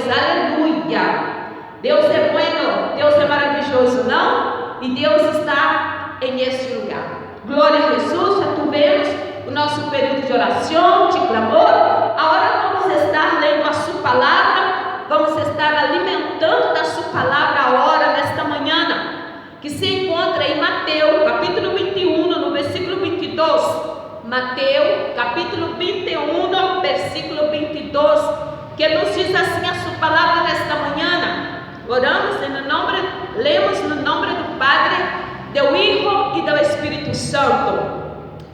aleluia. Deus é bueno, Deus é maravilhoso, não? E Deus está em este lugar. Glória a Jesus, já tivemos o nosso período de oração, de clamor. Agora vamos estar lendo a sua palavra, vamos estar alimentando da sua palavra a hora nesta manhã, que se encontra em Mateus, capítulo 21, no versículo 22. Mateus, capítulo 21, versículo 22, que nos diz assim a sua palavra nesta manhã. Oramos em nome, lemos no nome do Padre, do Hijo e do Espírito Santo.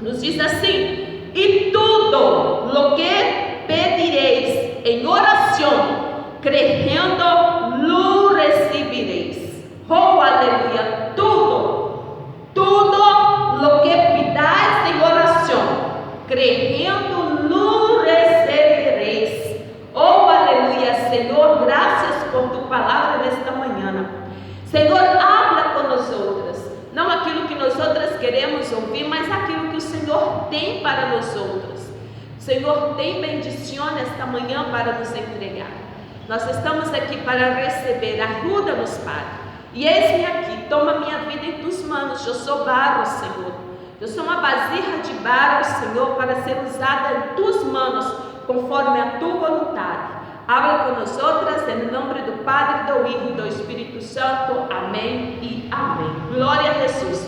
Nos diz assim: e tudo lo que pedireis em oração, crendo, lo recebereis. Oh, aleluia! Tudo lo que pedais em oração, crendo, lo recebereis. Oh, aleluia, Senhor, graças por tu palavra nesta manhã. Senhor, habla com nós outras, não aquilo que nós outras queremos ouvir, mas aquilo que o Senhor tem para nós outras. Senhor, tem bendição nesta manhã para nos entregar. Nós estamos aqui para receber, ajuda-nos, Pai. E eis-me aqui, toma minha vida em tuas mãos. Eu sou barro, Senhor. Eu sou uma vasija de barro, Senhor, para ser usada em tuas mãos, conforme a tua vontade. Habla com nós outras, em nome do Padre, do Hijo e do Espírito Santo. Amém e amém. Glória a Jesus.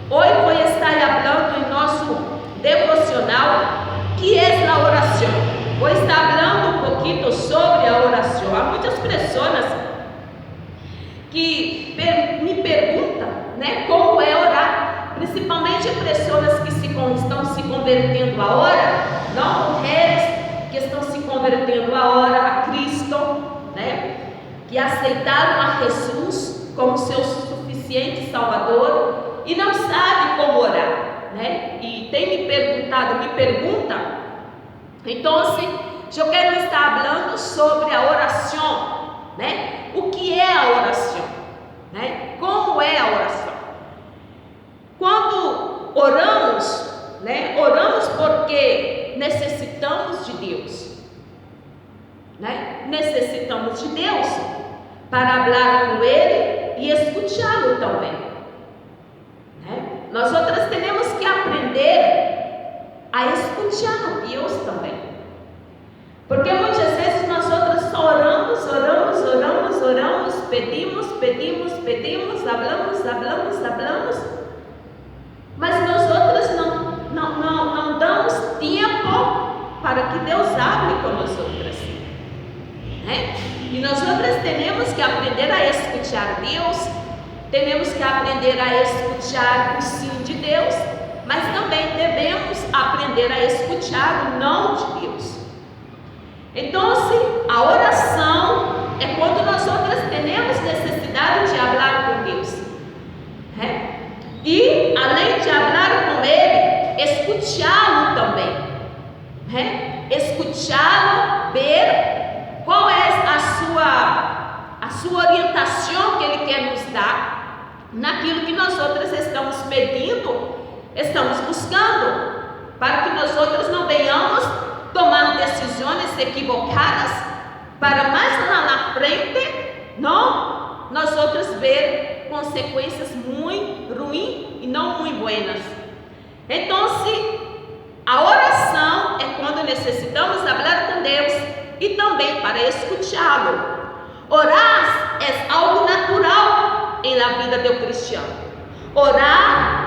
Hoje vou estar falando em nosso devocional, que é a oração. Vou estar falando um pouquinho sobre a oração. Há muitas pessoas que me perguntam, né, como é orar, principalmente pessoas que estão se convertendo agora, não mulheres que estão se convertendo agora a Cristo, né, que aceitaram a Jesus como seu suficiente Salvador e não sabe como orar, né, e tem me pergunta. Então, eu quero estar falando sobre a oração, né? O que é a oração, né? Como é a oração? Quando oramos, né? Oramos porque necessitamos de Deus, né? Necessitamos de Deus para falar com Ele e escutá-lo também, né? Nós outras temos que aprender a escutar a Deus também, porque muitas vezes nós outras só oramos, pedimos, hablamos, mas nós outras não damos tempo para que Deus hable com nós outras, né? E nós outras temos que aprender a escutar Deus, temos que aprender a escutar o sim de Deus, mas também devemos aprender a escutar o não de Deus. Então, a oração é quando nós outras temos necessidade de falar com Deus, né? E além de falar com Ele, escutá-lo também, né? Escutá-lo, ver qual é a sua orientação que Ele quer nos dar naquilo que nós outras estamos pedindo, estamos buscando, para que nós outras não venhamos tomar decisões equivocadas, para mais lá na frente, não, nós outros ver consequências muito ruins e não muito buenas. Então, a oração é quando necessitamos falar com Deus e também para escutá-lo. Orar é algo natural em la vida do cristiano. Orar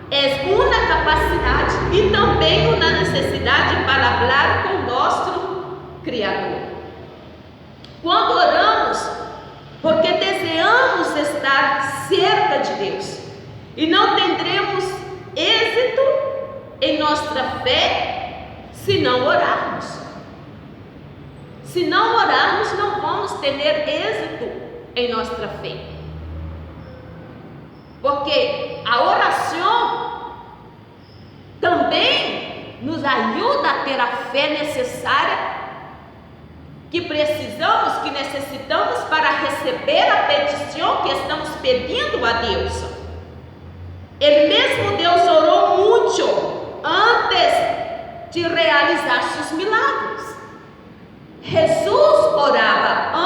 é uma capacidade e também uma necessidade para falar com o nosso Criador. Quando oramos, porque desejamos estar cerca de Deus e não teremos êxito em nossa fé se não orarmos. Se não orarmos, não vamos ter êxito em nossa fé. Porque a oração também nos ajuda a ter a fé necessária que precisamos, que necessitamos para receber a petição que estamos pedindo a Deus. Ele mesmo Deus orou muito antes de realizar seus milagres. Jesus orava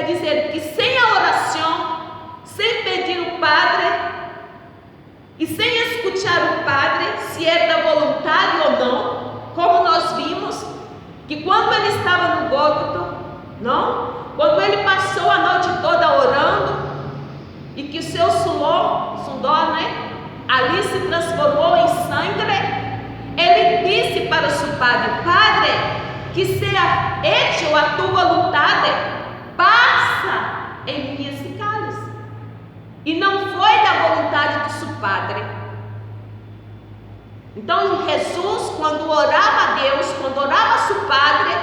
quer dizer que sem a oração, sem pedir o Padre e sem escutar o Padre, se é da vontade ou não, como nós vimos, que quando ele estava no Gólgota, não? Quando ele passou a noite toda orando, e que o seu suor, né? Ali se transformou em sangue, ele disse para o seu Padre: Padre, que seja hecho a tua vontade, passa em mim esse cálice. E não foi da vontade do seu Padre. Então Jesus, quando orava a Deus, quando orava a seu Padre,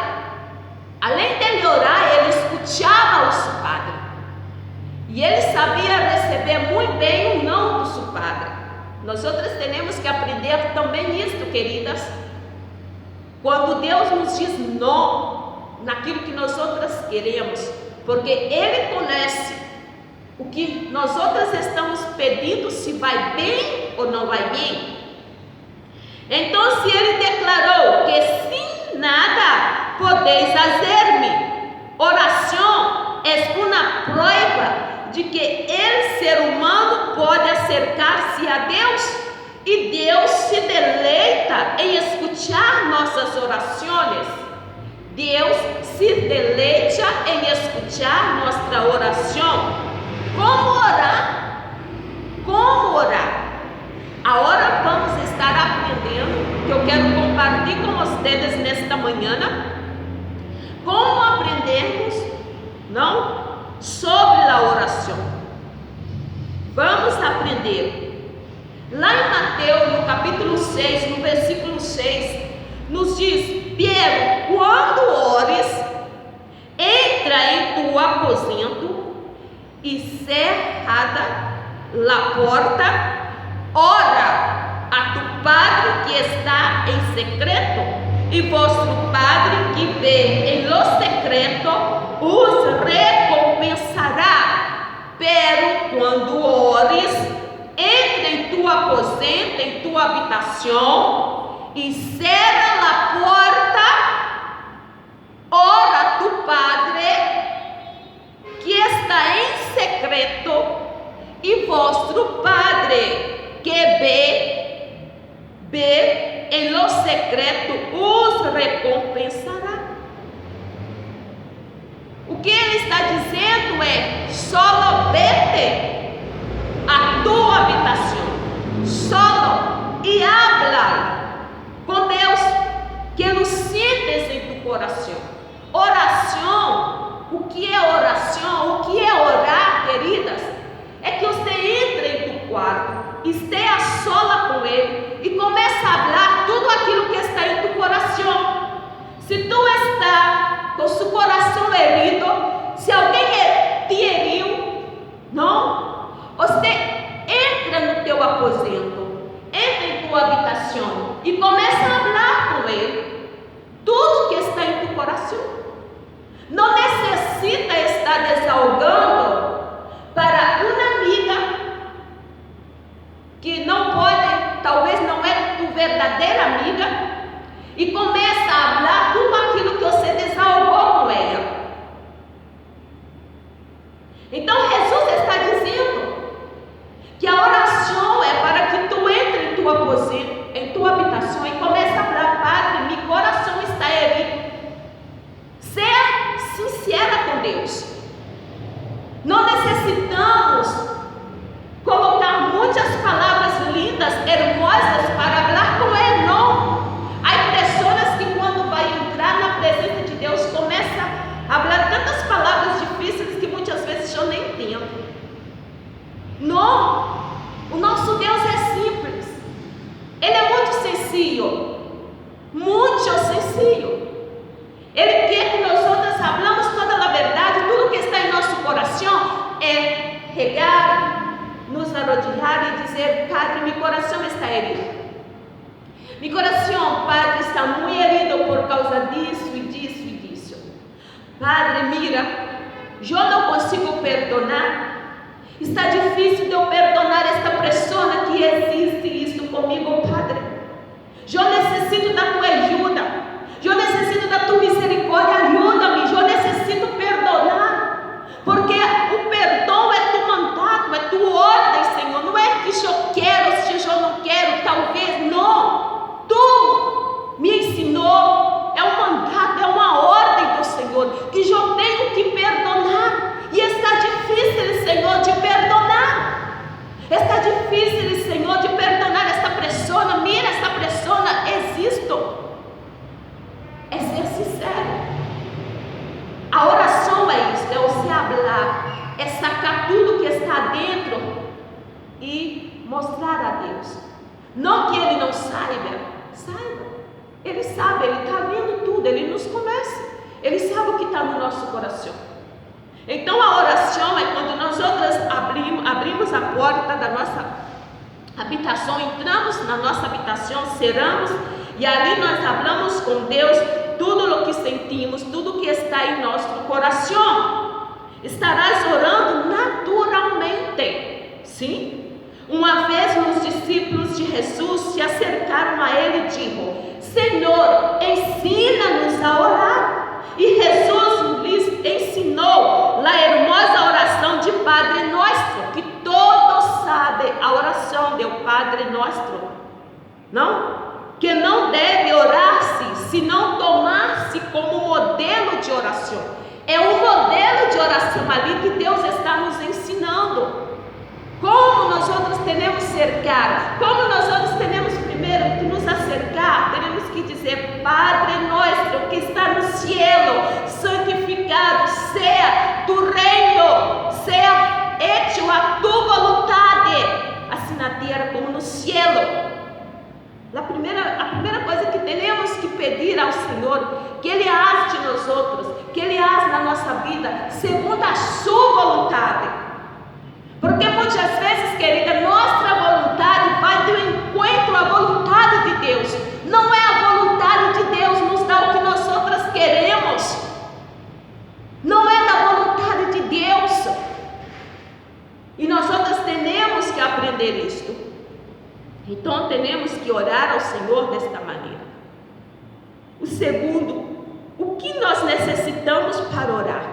além dele orar, ele escutava o seu Padre. E ele sabia receber muito bem o não do seu Padre. Nós outras temos que aprender também isso, queridas. Quando Deus nos diz não naquilo que nós outras queremos, porque Ele conhece o que nós outras estamos pedindo, se vai bem ou não vai bem. Então, se Ele declarou que sem nada podeis fazer-me, oração é uma prova de que o ser humano pode acercar-se a Deus, e Deus se deleita em escutar nossas orações. Deus se deleita em escutar nossa oração. Como orar? Como orar? Agora vamos estar aprendendo, que eu quero compartilhar com vocês nesta manhã, como aprendermos, não? Sobre a oração. Vamos aprender. Lá em Mateus, no capítulo 6, no versículo 6, nos diz: Piero, quando ores, entra em tu aposento e cerrada a porta, ora a tu Padre que está em secreto, e vosso Padre que vê em lo secreto os recompensará. Pero quando ores, entra em tua aposento, em tua habitação, e cerra a porta, ora a tu Padre que está em secreto, e vosso Padre que vê em lo secreto os recompensará. O que ele está dizendo é: solo vete a tua habitação, solo e habla com Deus, que lo sientes em tu coração. Oração, o que é oração? O que é orar, queridas? É que você entre em tu quarto, esteja a sola com Ele e comece a falar tudo aquilo que está em tu coração. Se tu está com seu coração herido, se alguém te heriu, não? Você entra no teu aposento, entra em tua habitação e começa a falar com Ele tudo que está em teu coração. Não necessita estar desahogando para uma amiga que não pode, talvez não é tua verdadeira amiga, e começa a falar tudo aquilo que você desahogou com ela. Então Jesus está dizendo que a oração é para que tu entre em tua aposento, em tua habitação, e comece a falar: Padre, meu coração está herido. Ser sincera com Deus. Não necessitamos colocar muitas palavras lindas, hermosas para falar com Ele, não. Há pessoas que quando vai entrar na presença de Deus começa a falar tantas palavras difíceis que muitas vezes eu nem entendo. Não, o nosso Deus é simples. Ele é muito sencillo, muito sencillo. Ele quer que nós outras falamos toda a verdade, tudo que está em nosso coração é regar, nos arrodilhar e dizer: Padre, meu coração está herido. Meu coração, Padre, está muito herido por causa disso e disso e disso. Padre, mira, eu não consigo perdonar. Está difícil de eu perdonar esta pessoa que existe isso comigo, Padre. Eu necessito da tua ajuda. Eu necessito da tua misericórdia. Ajuda-me. Eu necessito perdonar. mostrar a Deus. Não que Ele não saiba, Ele sabe, Ele está vendo tudo, Ele nos conhece, Ele sabe o que está no nosso coração. Então a oração é quando nós outras abrimos a porta da nossa habitação, entramos na nossa habitação, cerramos e ali nós falamos com Deus tudo o que sentimos, tudo que está em nosso coração. Estarás orando naturalmente, sim? Uma vez os discípulos de Jesus se acercaram a Ele e disseram: Senhor, ensina-nos a orar. E Jesus lhes ensinou a hermosa oração de Padre Nosso, que todos sabem a oração do Padre Nosso, não? Que não deve orar-se se não tomar-se como modelo de oração. É um modelo de oração ali que Deus está nos ensinando. Como nós outros temos que cercar, como nós outros temos primeiro que nos acercar, temos que dizer: Padre Nosso que está no cielo, santificado seja tu reino, seja hecho a tu vontade, assim na terra como no cielo. A primeira coisa que temos que pedir ao Senhor, que Ele haja de nós outros, que Ele haja na nossa vida, segundo a sua vontade. Porque muitas vezes, querida, nossa vontade vai de encontro à vontade de Deus. Não é a vontade de Deus nos dar o que nós outras queremos. Não é da vontade de Deus. E nós outras temos que aprender isto. Então temos que orar ao Senhor desta maneira. O segundo, o que nós necessitamos para orar?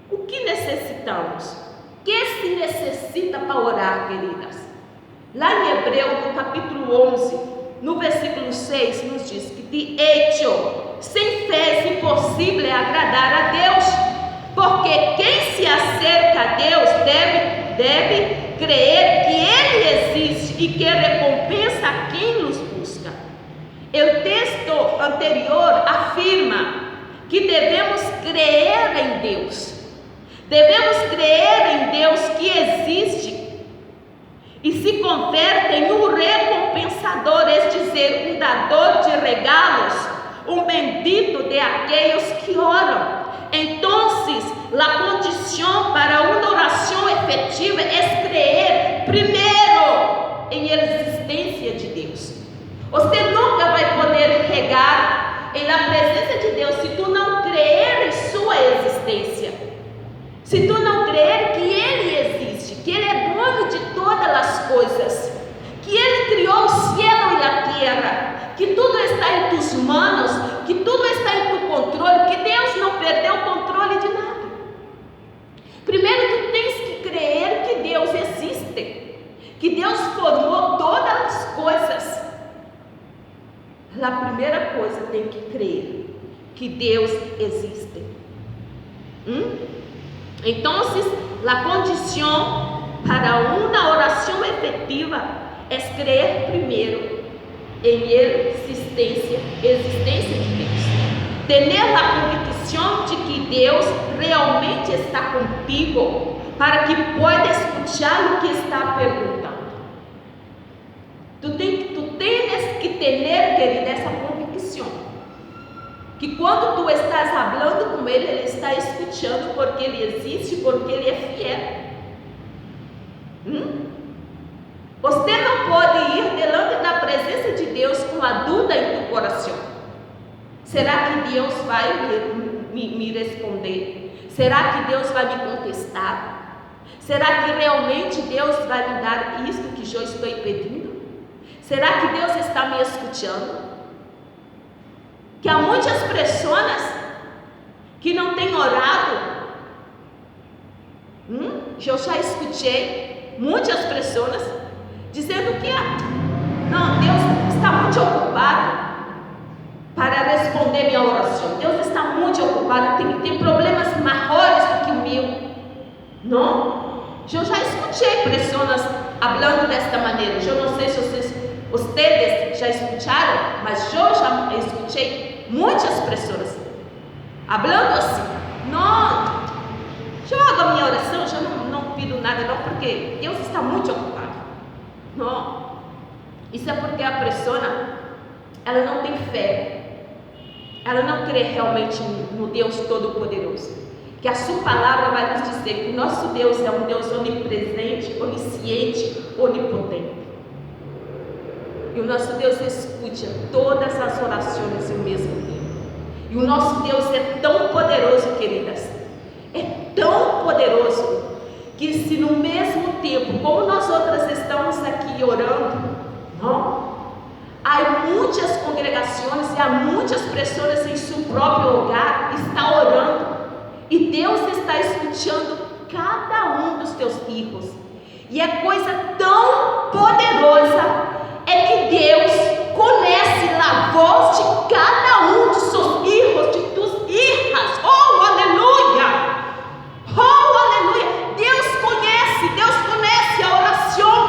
O que necessitamos? O que se necessita para orar, queridas? Lá em Hebreu, no capítulo 11, no versículo 6, nos diz que de hecho, sem fé é impossível agradar a Deus, porque quem se acerca a Deus deve crer que Ele existe e que recompensa a quem nos busca. O texto anterior afirma que devemos crer em Deus. Devemos crer em Deus que existe e se converte em um recompensador, é dizer, um dador de regalos, um bendito de aqueles que oram. Então, a condição para uma oração efetiva é crer primeiro em existência de Deus. Você nunca vai poder regar em la presença de Deus se tu não crer em sua existência. Se tu não crer que Ele existe, que Ele é dono de todas as coisas, que Ele criou o céu e a terra, que tudo está em tuas mãos, que tudo está em tu controle, que Deus não perdeu o controle de nada. Primeiro tu tens que crer que Deus existe, que Deus formou todas as coisas. A primeira coisa tem que crer que Deus existe. Então, a condição para uma oração efetiva é crer primeiro em existência de Deus. Ter a convicção de que Deus realmente está contigo, para que possa escutar o que está perguntando. Tu tens que ter, querida, essa convicção, que quando tu estás falando com Ele, Ele está escutando, porque Ele existe, porque Ele é fiel. Você não pode ir diante da presença de Deus com a dúvida em tu coração. Será que Deus vai me responder? Será que Deus vai me contestar? Será que realmente Deus vai me dar isto que eu estou pedindo? Será que Deus está me escutando? Que há muitas pessoas que não têm orado. Eu já escutei muitas pessoas dizendo que não, Deus está muito ocupado para responder minha oração. Deus está muito ocupado, tem problemas maiores do que o meu. Não? Eu já escutei pessoas falando desta maneira. Eu não sei se vocês já escutaram, mas eu já escutei muitas pessoas falando assim: não, eu hago a minha oração, eu não pido nada não, porque porque Deus está muito ocupado. Não. Isso é porque a persona, ela não tem fé. Ela não crê realmente no Deus Todo-Poderoso. Que a sua palavra vai nos dizer que o nosso Deus é um Deus onipresente, onisciente, onipotente. E o nosso Deus escuta todas as orações ao mesmo tempo. E o nosso Deus é tão poderoso, queridas. É tão poderoso que se no mesmo tempo, como nós outras estamos aqui orando, não? Há muitas congregações e há muitas pessoas em seu próprio lugar está orando. E Deus está escutando cada um dos teus filhos. E é coisa tão poderosa é que Deus conhece a voz de cada um de seus filhos, de tuas filhas. Oh, aleluia! Oh, aleluia! Deus conhece a oração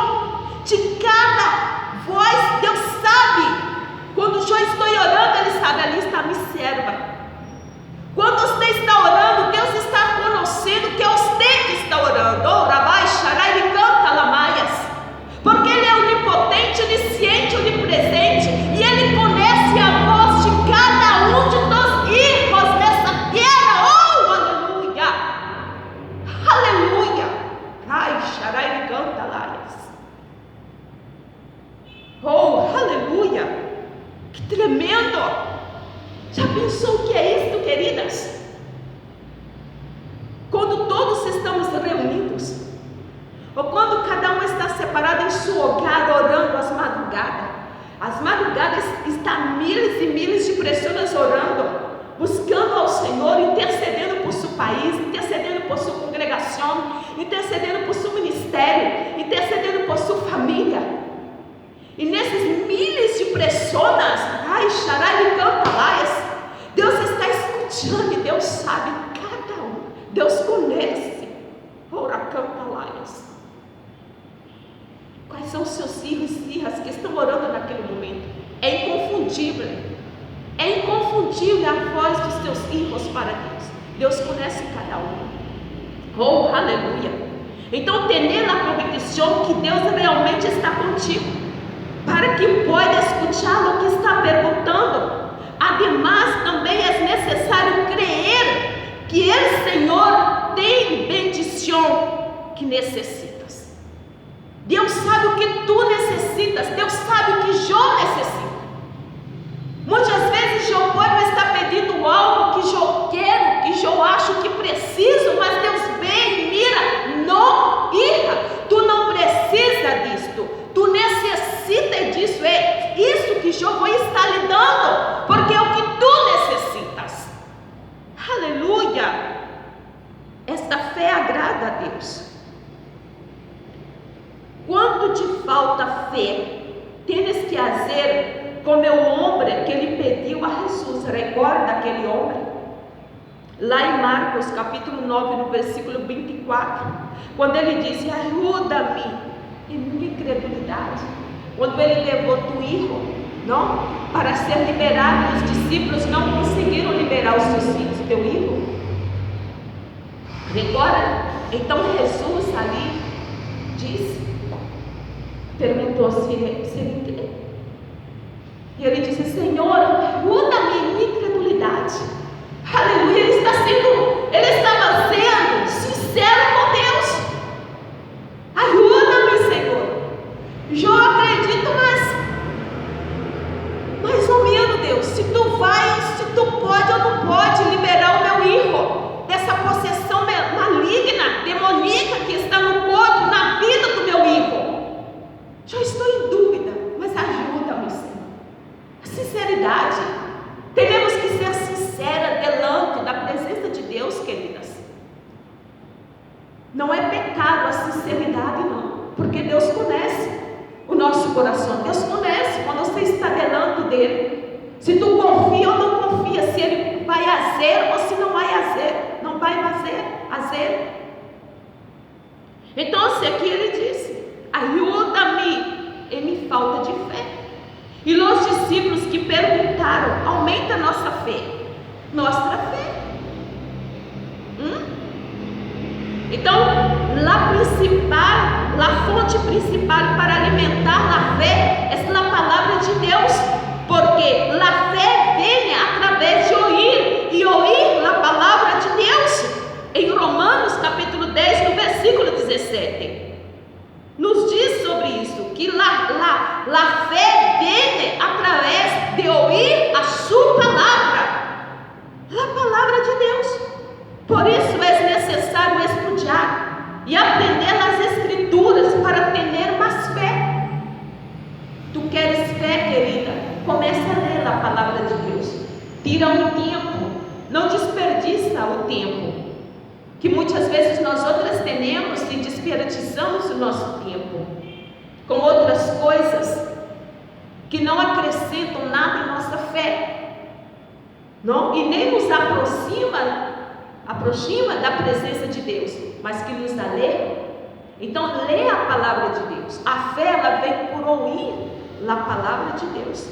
de cada voz. Deus sabe. Quando eu estou orando, Ele sabe, ali está minha serva. Quando você está orando, Deus está conhecendo que é você que está orando. Oh, Rabai, Sharai, Ele canta lamaias. Porque Ele é onipotente, onisciente, onipresente. E Ele conhece a voz de cada um de teus filhos nessa terra. Oh, aleluia! Aleluia! Ai, Sharai, Ele canta lamaias. Oh, aleluia! Que tremendo! Já pensou o que é isto, queridas? Quando todos estamos reunidos, ou quando cada um está separado em seu lugar, orando às madrugadas está milhares e milhares de pessoas orando, buscando ao Senhor, intercedendo por seu país, intercedendo por sua congregação, intercedendo por seu ministério, intercedendo por sua família. E nesses milhares de pessoas, ai, Sharai, canta laias, Deus está escutando e Deus sabe cada um. Deus conhece. Ora, canta laias. Quais são os seus filhos e filhas que estão orando naquele momento? É inconfundível. É inconfundível a voz dos teus filhos para Deus. Deus conhece cada um. Oh, aleluia. Então, ter a convicção que Deus realmente está contigo, para que possa escutar o que está perguntando. Ademais, também é necessário crer que o Senhor tem bendição que necessitas. Deus sabe o que tu necessitas. Deus sabe o que eu necessito. Muitas vezes eu pode estar pedindo algo que eu quero, que eu acho que preciso, mas Deus vem e mira. Não, filha, tu não precisa disto. Tu necessita disso, é isso que eu vou estar lhe dando, porque é o que tu necessitas. Aleluia! Esta fé agrada a Deus. Quando te falta fé, tens que fazer como o homem que ele pediu a Jesus. Recorda aquele homem? Lá em Marcos capítulo 9, no versículo 24, quando ele disse: ajuda-me em minha incredulidade. Quando ele levou tu filho, não, para ser liberado, os discípulos não conseguiram liberar os seus filhos, teu filho. Recorda? Então Jesus ali disse, perguntou se ele crê. E ele disse: Senhor, ajuda-me em minha incredulidade. Aleluia, ele estava sendo sincero com Deus. Ajuda-me, Senhor. Eu acredito, mas oh meu Deus, se tu pode ou não pode liberar o meu filho dessa possessão maligna, demoníaca que está no corpo, na vida do meu filho. Eu estou em dúvida, mas ajuda-me, Senhor. A sinceridade. Temos que ser sinceras delante da presença de Deus, queridas. Não é pecado a sinceridade, não, porque Deus conhece o nosso coração. Deus conhece quando você está delante dele. Se tu confia ou não confia, se ele vai fazer ou se não vai fazer. Não vai fazer. Então, aqui ele disse: ajuda-me em minha falta de fé. E os discípulos que perguntaram: aumenta a nossa fé. Nossa fé. Então, la fonte principal para alimentar la fe es la palabra de Dios, porque la fe viene a través de oír y oír la palabra de Dios. Em Romanos capítulo 10, no versículo 17, nos diz sobre isso, que la fé viene a través de oír a sua palavra, a palavra de Deus. Por isso é necessário estudar e aprender as escrituras para ter mais fé. Tu queres fé, querida? Começa a ler a palavra de Deus. Tira um tempo, não desperdiça o tempo, que muitas vezes nós outras temos e desperdiçamos o nosso tempo com outras coisas que não acrescentam nada em nossa fé, não? E nem nos aproxima da presença de Deus, mas que nos aleja. Então, lê a palavra de Deus. A fé, ela vem por ouvir a palavra de Deus.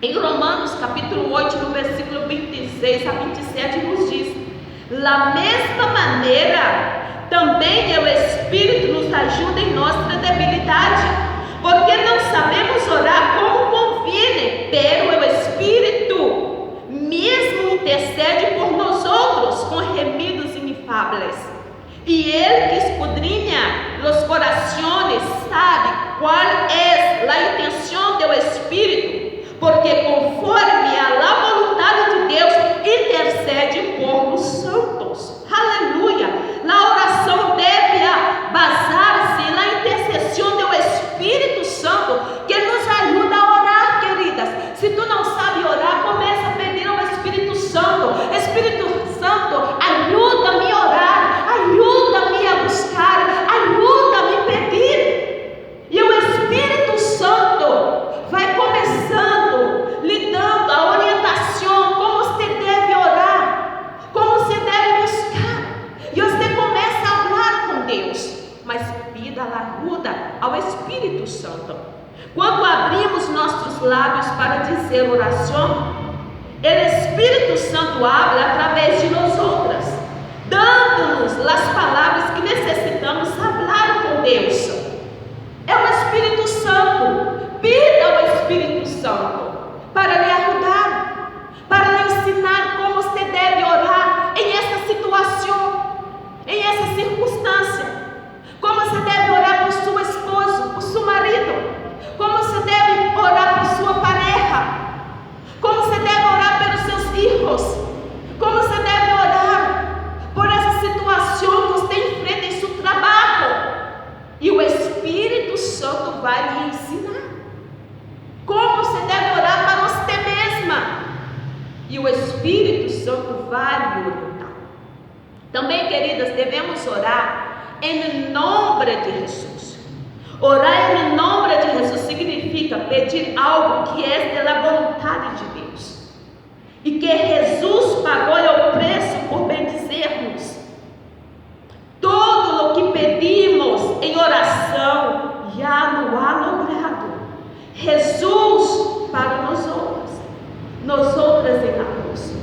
Em Romanos capítulo 8, no versículo 26 a 27, nos diz: da mesma maneira, também o Espírito nos ajuda em nossa debilidade, porque não sabemos orar como conviene, pero o Espírito mesmo intercede por nós outros com gemidos inefáveis. E Ele que escudrinha os corações sabe qual é a intenção do Espírito, porque conforme a vontade de Deus intercede por os santos. Aleluia! A oração deve basar-se na intercessão do Espírito Santo, que nos ajuda a orar, queridas. Se tu não sabe orar, começa a pedir ao Espírito Santo: Espírito Santo, ajuda-me a orar, ajuda-me a buscar, ajuda-me a pedir. E o Espírito Santo vai começando, lhe dando a orientação, como você deve orar, como você deve buscar. E você começa a falar com Deus, mas pida a ajuda ao Espírito Santo. Quando abrimos nossos lábios para dizer oração, o Espírito Santo habla através de nós outras, dando-nos as palavras que necessitamos falar com Deus. É o Espírito Santo. Pida ao Espírito Santo para lhe ajudar, para lhe ensinar como você deve orar em essa situação, em essa circunstância. Como você deve orar por seu esposo, por seu marido. Como você deve orar por sua pareja. Como você deve orar pelos seus filhos. Como você deve orar por essa situação que você enfrenta em seu trabalho. E o Espírito Santo vai lhe ensinar como você deve orar para você mesma. E o Espírito Santo vai lhe orientar. Também, queridas, devemos orar em nome de Jesus. Orar em nome de Jesus significa pedir algo que é da vontade de Deus, e que Jesus pagou o preço por bendizer-nos. Todo o que pedimos em oração já não há logrado. Jesus para nós outras em la cruz.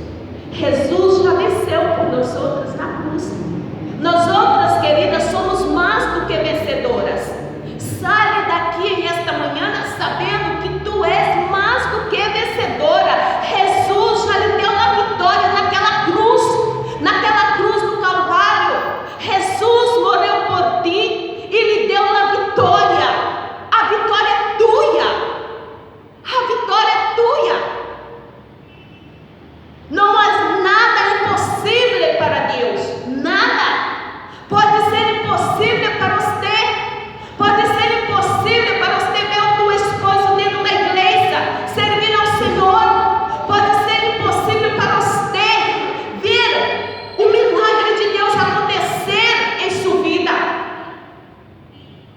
Jesus já venceu por nós outras na cruz. Nós outras, queridas, somos mais do que vencedoras. Sai daqui esta manhã sabendo que tu és mais do que vencedora. Jesus já lhe deu a vitória naquela cruz do Calvário. Jesus morreu por ti e lhe deu a vitória. A vitória é tua. A vitória é tua. Não há nada impossível para Deus. Nada. Pode ser impossível para você. Pode ser impossível para você ver o teu esposo dentro da igreja, servindo ao Senhor. Pode ser impossível para você ver o milagre de Deus acontecer em sua vida.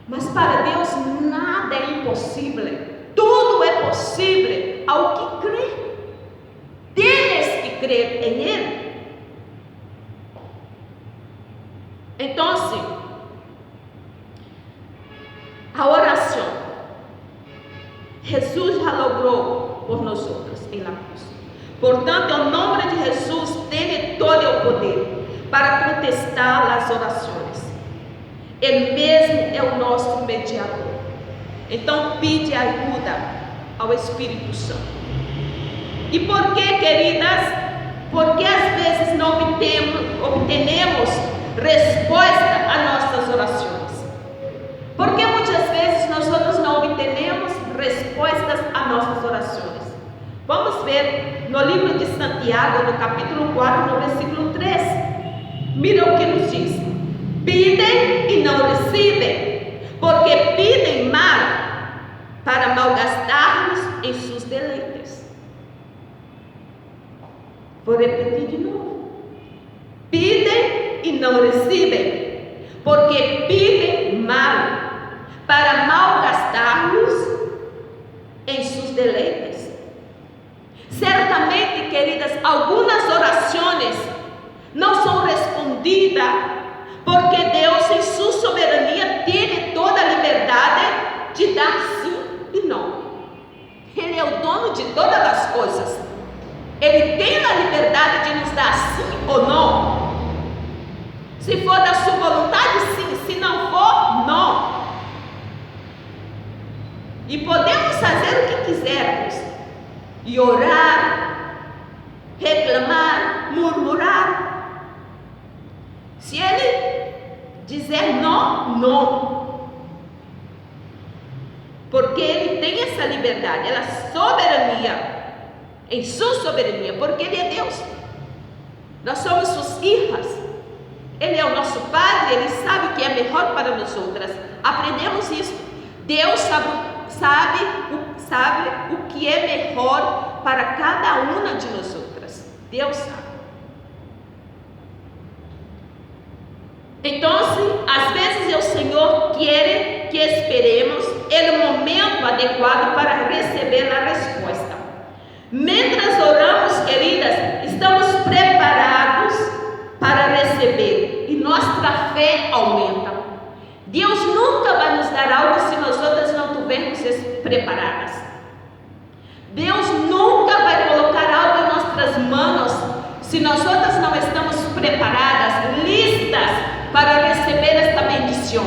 Mas para Deus nada é impossível. Tudo é possível ao que crê. Tienes que crer em Ele. Então, a oração, Jesus já logrou por nós outros em la cruz. Portanto, o nome de Jesus tem todo o poder para contestar as orações. Ele mesmo é o nosso mediador. Então pede ajuda ao Espírito Santo. E por que, queridas? Porque às vezes não obtenemos resposta às nossas orações. Porque muitas vezes nós outros não obtenemos respostas às nossas orações. Vamos ver no livro de Santiago, no capítulo 4, no versículo 3. Mira o que nos diz: pedem e não recebem, porque pedem mal, para malgastar-nos em seus deleites. Vou repetir de novo: pedem e não recebem, porque pedem mal, para malgastar-nos em seus deleites. Certamente, queridas, algumas orações não são respondidas, porque Deus, em sua soberania, tem toda a liberdade de dar sim e não. Ele é o dono de todas as coisas. Ele tem a liberdade de nos dar sim ou não. Se for da sua vontade, sim. Se não for, não. E podemos fazer o que quisermos. E orar, reclamar, murmurar. Se ele dizer não, não. Porque ele tem essa liberdade, ela é soberania, em sua soberania, porque ele é Deus. Nós somos suas filhas. Ele é o nosso Padre, ele sabe o que é melhor para nós outras. Aprendemos isso. Deus sabe o que é melhor para cada uma de nós outras. Deus sabe. Então, às vezes o Senhor quer que esperemos o momento adequado para receber a resposta. Mientras oramos, queridas, estamos preparados para receber e nossa fé aumenta. Deus nunca vai nos dar algo se nós outras não estivermos preparadas. Deus nunca vai colocar algo em nossas mãos se nós outras não estamos preparadas, listas para receber esta bendição,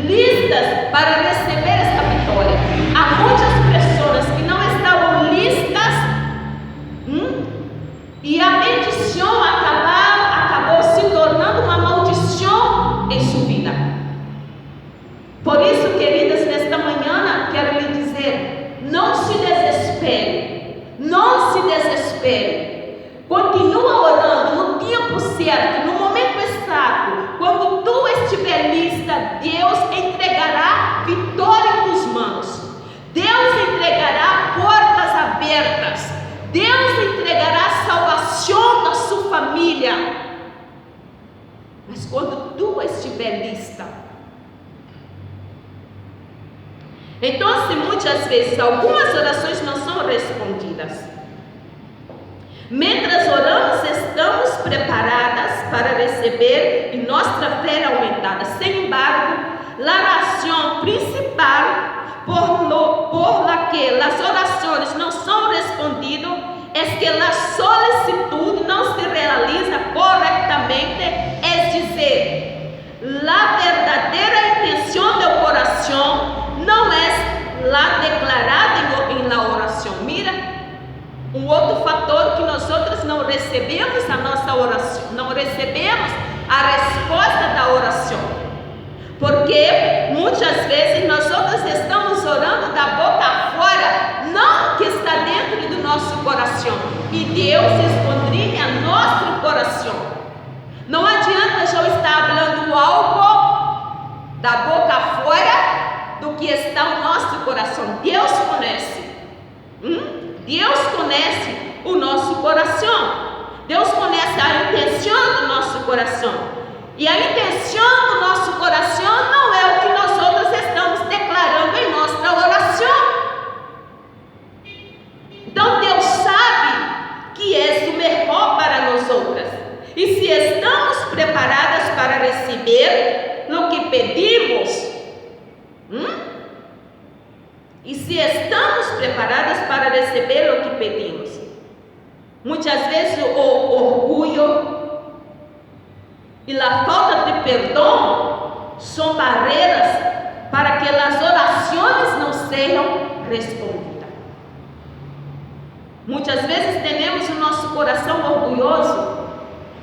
listas para receber esta vitória. Há muitas pessoas que não estavam listas e a bendição acabou se tornando uma maldição em sua vida. Por isso, queridas, nesta manhã quero lhe dizer: não se desespere, não se desespere. Continua orando no tempo certo, no momento exato. Quando tu estiver lista, Deus entregará vitória em tuas mãos. Deus entregará portas abertas. Deus entregará salvação na sua família. Mas quando tu estiver lista. Então, muitas vezes algumas orações não são respondidas. Mientras oramos, estamos preparadas para receber e nossa fé aumentada. Sem embargo, a razão principal por la que as orações não são respondidas é que a solicitud não se realiza corretamente, é dizer, a verdadeira intenção do coração não é la declarada em la oração. Mira, um outro fator que nós outras não recebemos a nossa oração, não recebemos a resposta da oração, porque muitas vezes nós outras estamos orando da boca fora, não que está dentro do nosso coração, e Deus esquadrinha nosso coração. Não adianta eu estar falando algo da boca fora do que está no nosso coração. Deus conhece. Deus conhece o nosso coração. Deus conhece a intenção do nosso coração. E a intenção do nosso coração não é o que nós outros estamos declarando em nossa oração. Então Deus sabe que é o melhor para nós outras. E se estamos preparadas para receber o que pedimos, e se estamos preparadas para receber o que pedimos, muitas vezes o orgulho e a falta de perdão são barreiras para que as orações não sejam respondidas. Muitas vezes temos o nosso coração orgulhoso,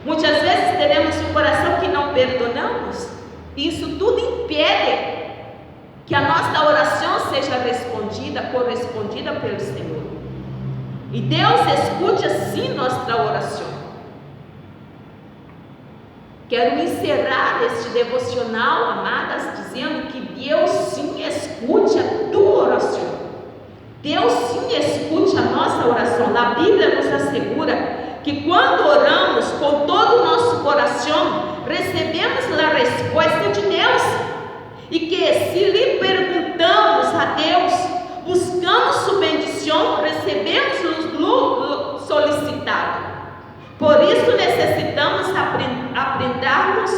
muitas vezes temos um coração que não perdonamos. Isso tudo impede que a nossa oração seja correspondida pelo Senhor. E Deus escute sim nossa oração. Quero encerrar este devocional, amadas, dizendo que Deus sim escute a tua oração. Deus sim escute a nossa oração. Na Bíblia nos assegura que quando oramos com todo o nosso coração, recebemos a resposta de Deus. E que se lhe perguntamos a Deus, buscamos sua bendição, recebemos o solicitado. Por isso necessitamos aprendermos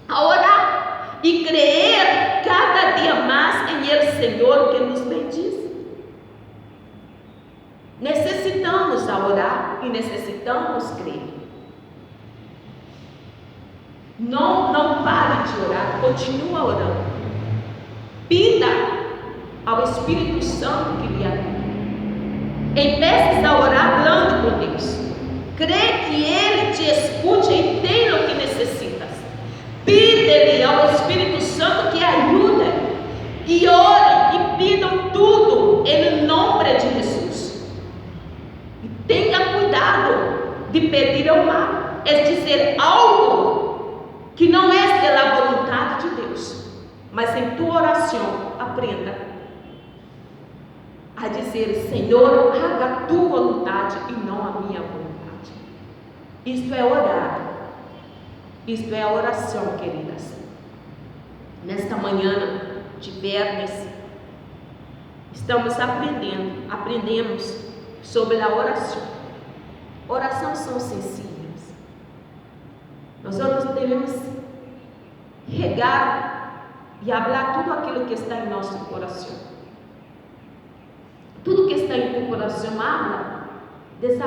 a orar e crer cada dia mais em Ele, Senhor, que nos bendiz. Necessitamos orar e necessitamos crer. Não pare de orar, continua orando. Pida ao Espírito Santo que lhe ajude. Empeces a orar falando com Deus. Crê que Ele te escute e tem o que necessitas. Pide-lhe ao Espírito Santo que ajude. E orem e pidam tudo em nome de Jesus. E tenha cuidado de pedir ao mal, é dizer algo que não é da vontade de Deus. Mas em tua oração, aprenda a dizer: Senhor, haga a tua vontade e não a minha vontade. Isto é orar. Isto é a oração, queridas. Nesta manhã de Viernes, estamos aprendemos sobre a oração. Orações são sensíveis. Nós devemos regar e falar tudo aquilo que está em nosso coração. Tudo que está em teu coração, habla.